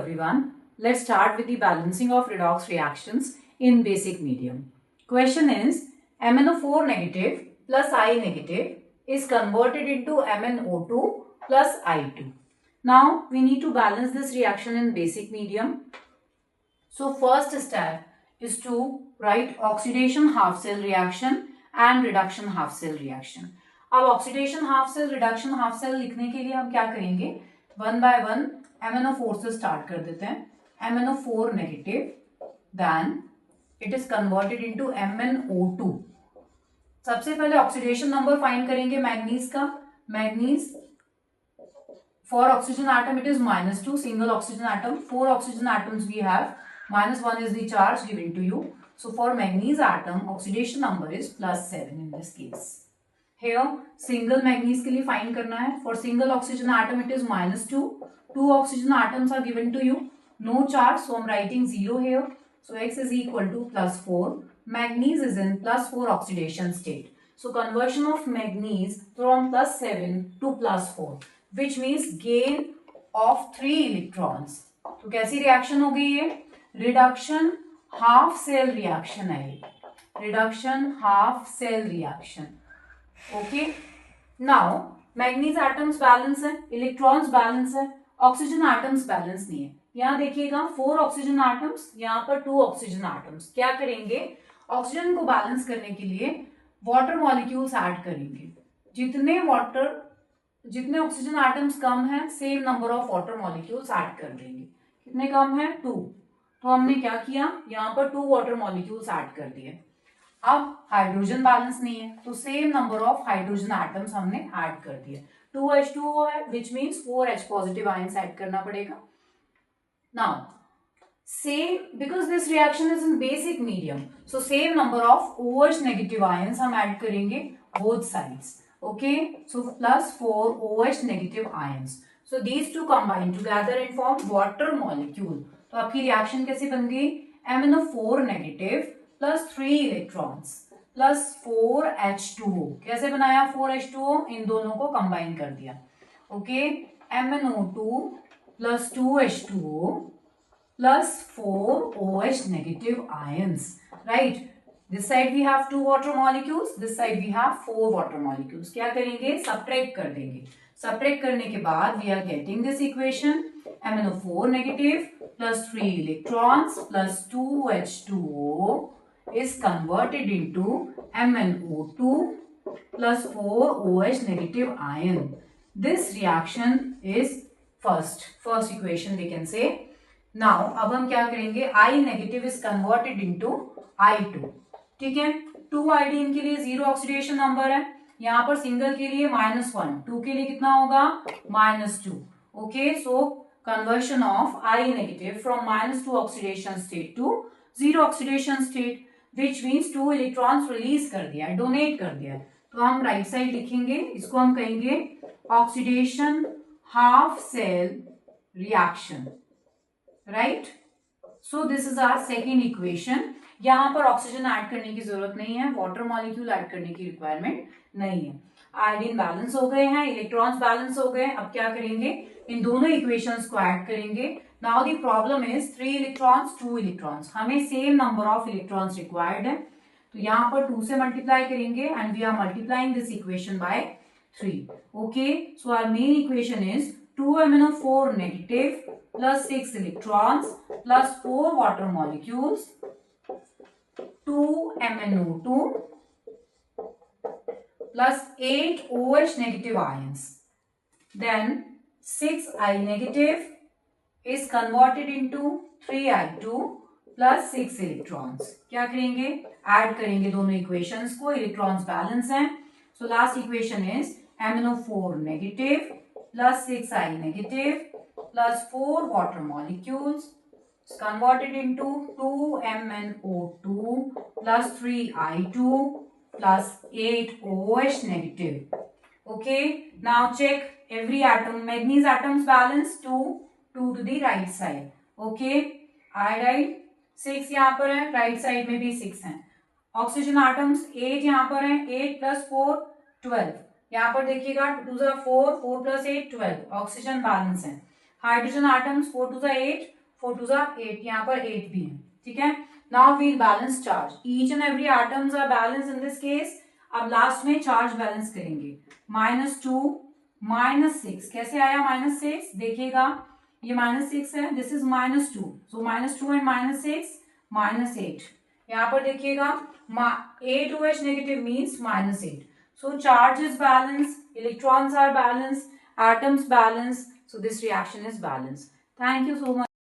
everyone. Let's start with the balancing of redox reactions in basic medium. Question is MnO4 negative plus I negative is converted into MnO2 plus I2. Now we need to balance this reaction in basic medium. So first step is to write oxidation half cell reaction and reduction half cell reaction. अब oxidation half cell reduction half cell लिखने के लिए हम क्या करेंगे, one by one MnO4 से start कर देते हैं. MnO4 negative, then it is converted into MnO2. सबसे पहले ऑक्सीडेशन नंबर फाइंड करेंगे मैग्नीज का. Manganese for oxygen atom it is -2, single oxygen atom. 4 oxygen atoms we have, -1 is the charge given to you. So for manganese atom, oxidation number is +7 in this case. Here single manganese के लिए find करना है. For single oxygen atom it is -2. 2 oxygen atoms are given to you. No charge, so I'm writing 0 here. So X is equal to +4. Manganese is in +4 oxidation state. So conversion of manganese from +7 to +4, which means gain of 3 electrons. तो कैसी reaction हो गई ये? Reduction half cell reaction है. Reduction half cell reaction. Okay, now manganese atoms balance है, electrons balance है, oxygen atoms balance नहीं है. यहाँ देखिएगा 4 ऑक्सीजन एटम्स, यहाँ पर 2 ऑक्सीजन एटम्स. क्या करेंगे, ऑक्सीजन को बैलेंस करने के लिए वाटर मॉलिक्यूल्स ऐड करेंगे. जितने ऑक्सीजन एटम्स कम है, same number of water molecules add कर देंगे. कितने कम है? 2. तो हमने क्या किया, यहाँ पर 2 वाटर मॉलिक्यूल्स ऐड कर दिए. अब हाइड्रोजन बैलेंस नहीं है, तो same number of hydrogen atoms हमने ऐड कर दिए. 2H2O है, which means 4H positive ions add करना पड़ेगा. Now same, because this reaction is in basic medium, so same number of OH negative ions हम ऐड करेंगे both sides. Okay, so +4 OH negative ions. So these two combine together and form water molecule. तो आपकी reaction कैसे बन गई? MnO4 negative +3 electrons +4H2O. कैसे बनाया 4H2O? इन दोनों को कंबाइन कर दिया. Okay, MnO2 +2H2O +4OH negative ions. Right, this side we have 2 water molecules, this side we have 4 water molecules. क्या करेंगे, सब्ट्रैक्ट कर देंगे. सब्ट्रैक्ट करने के बाद we are getting this equation. MnO4 negative +3 electrons +2H2O is converted into MnO2 +4OH negative ion. This reaction is first equation we can say. Now अब हम क्या करेंगे, I negative is converted into I2. ठीक है, 2 iodine के लिए 0 oxidation number है. यहाँ पर सिंगल के लिए -1, 2 के लिए कितना होगा, -2. Okay, so conversion of I negative from -2 oxidation state to 0 oxidation state, which means 2 electrons release कर दिया, डोनेट कर दिया. तो हम राइट साइड लिखेंगे, इसको हम कहेंगे oxidation half cell reaction. Right, so this is our second equation. यहाँ पर ऑक्सीजन ऐड करने की जरूरत नहीं है, वाटर मॉलिक्यूल ऐड करने की रिक्वायरमेंट नहीं है. आयोडीन बैलेंस हो गए हैं, इलेक्ट्रॉन्स बैलेंस हो गए. अब क्या करेंगे, इन दोनों इक्वेशंस को ऐड करेंगे. Now the problem is 3 electrons 2 electrons. हमें same number of electrons required है, तो यहाँ पर 2 से मल्टीप्लाई करेंगे and we are multiplying this equation by 3. Okay, so our main equation is 2 MnO4 negative +6 electrons +4 water molecules 2 MnO2 +8 OH negative ions. Then 6 I negative is converted into 3I2 +6 electrons. क्या करेंगे, add करेंगे दोनों equations को. Electrons balance हैं, so last equation is MnO4 negative +6 I negative +4 water molecules converted into 2 MnO2 +3I2 +8 OH negative. Okay, now check every atom. Manganese atoms balance 2 to the right side. Okay, iodide 6 यहाँ पर है, right side में भी 6 है. Oxygen atoms 8 यहाँ पर है, 8 + 4 12. यहाँ पर देखिएगा 2 4 4 + 8 12. ऑक्सीजन बैलेंस है. हाइड्रोजन एटम्स 4 2 8 4 2 8, यहाँ पर 8 भी है, ठीक है। Now we'll balance charge, each and every atoms are balance in this case. अब लास्ट में चार्ज बैलेंस करेंगे, -2 -6, कैसे आया -6, देखिएगा ये -6 है, दिस इज -2, सो -2 एंड -6 -8, यहाँ पर देखिएगा A2H negative means -8. So charge is balanced, electrons are balanced, atoms balanced, so this reaction is balanced. Thank you so much.